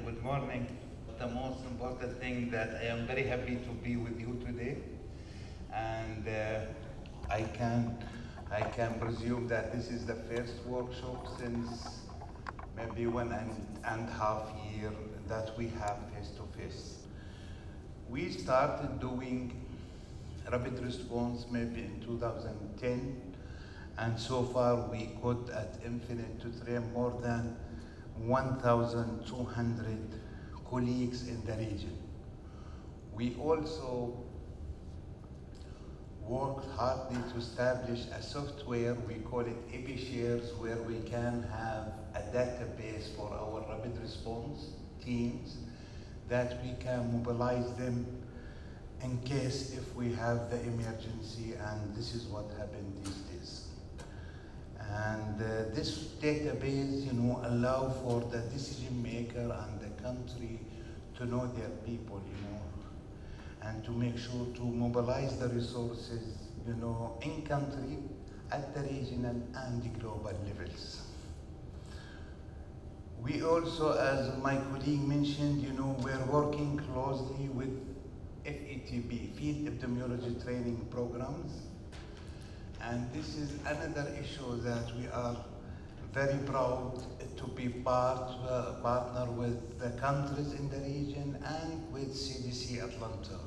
Good morning. The most important thing that I am very happy to be with you today, and I can presume that this is the first workshop since maybe 1.5 years that we have face to face. We started doing rapid response maybe in 2010, and so far we could at Infinite to train more than 1,200 colleagues in the region. We also worked hardly to establish a software, we call it EpiShares, where we can have a database for our rapid response teams that we can mobilize them in case if we have the emergency, and this is what happened these days. And this database, allow for the decision maker and the country to know their people, and to make sure to mobilize the resources, in country, at the regional and the global levels. We also, as my colleague mentioned, we're working closely with FETP, Field Epidemiology Training Programs. And this is another issue that we are very proud to be partner with the countries in the region and with CDC Atlanta,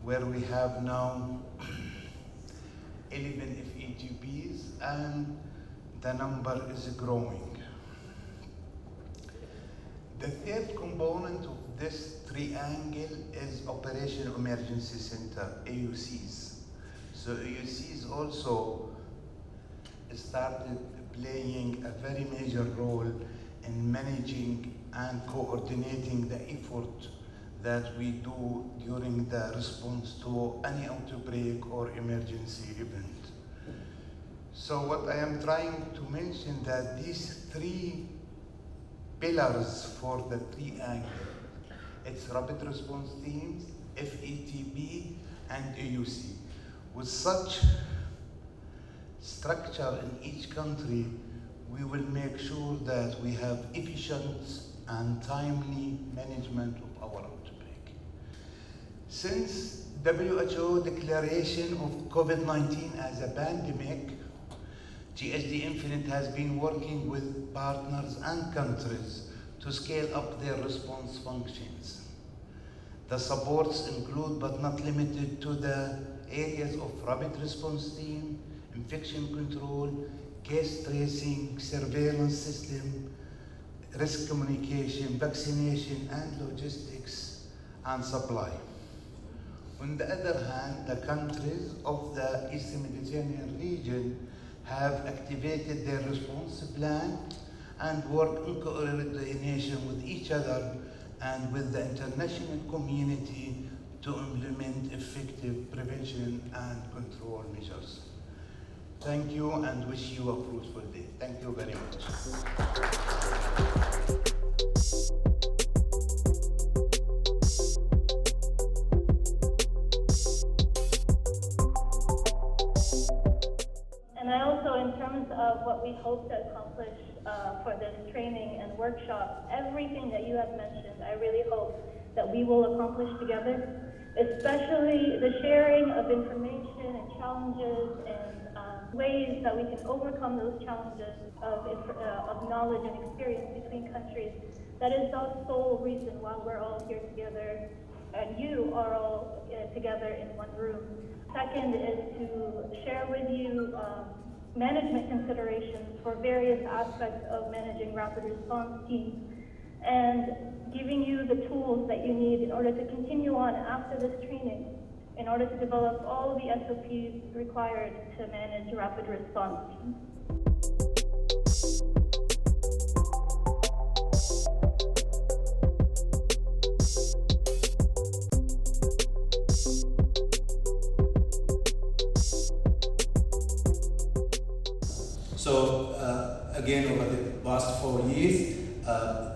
where we have now 11 FETPs and the number is growing. The third component of this triangle is Operation Emergency Center, AUCs. So AUCs also started playing a very major role in managing and coordinating the effort that we do during the response to any outbreak or emergency event. So what I am trying to mention that these three pillars for the triangle, it's rapid response teams, FETP, and AUC. With such structure in each country, we will make sure that we have efficient and timely management of our outbreak. Since WHO declaration of COVID-19 as a pandemic, GHD Infinite has been working with partners and countries to scale up their response functions. The supports include, but not limited to, the areas of rapid response team, infection control, case tracing, surveillance system, risk communication, vaccination, and logistics and supply. On the other hand, the countries of the Eastern Mediterranean region have activated their response plan and work in coordination with each other and with the international community to implement effective prevention and control measures. Thank you and wish you a fruitful day. Thank you very much. And I also, in terms of what we hope to accomplish for this training and workshop, everything that you have mentioned, I really hope that we will accomplish together, especially the sharing of information and challenges and ways that we can overcome those challenges of knowledge and experience between countries That is the sole reason why we're all here together, and you are all together in one room. Second is to share with you management considerations for various aspects of managing rapid response teams, and giving you the tools that you need in order to continue on after this training, in order to develop all the SOPs required to manage rapid response teams. So again, over the past 4 years,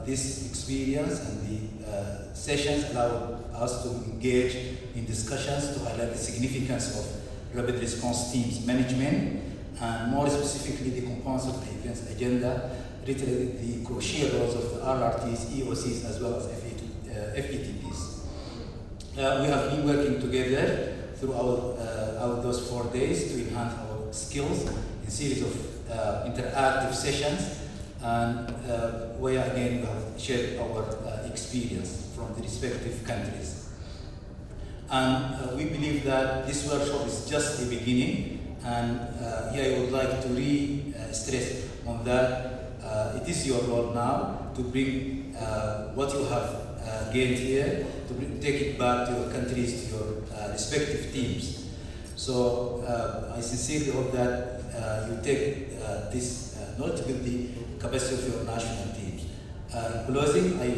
this experience and the sessions allow us to engage in discussions to highlight the significance of rapid response teams management, and more specifically the components of the events agenda, reiterating the crucial roles of the RRTs, EOCs, as well as FETPs. We have been working together throughout those 4 days to enhance our skills in a series of interactive sessions, and where again we have shared our experience from the respective countries. And we believe that this workshop is just the beginning, and here I would like to stress on that it is your role now to bring what you have gained here, to take it back to your countries, to your respective teams. So I sincerely hope that you take this knowledge to build the capacity of your national teams. In closing, I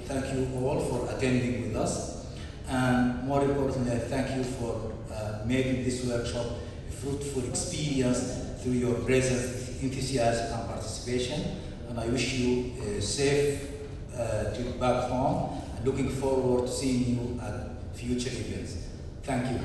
thank you all for attending with us, and more importantly, I thank you for making this workshop a fruitful experience through your presence, enthusiasm, and participation. And I wish you a safe trip back home, and looking forward to seeing you at future events. Thank you.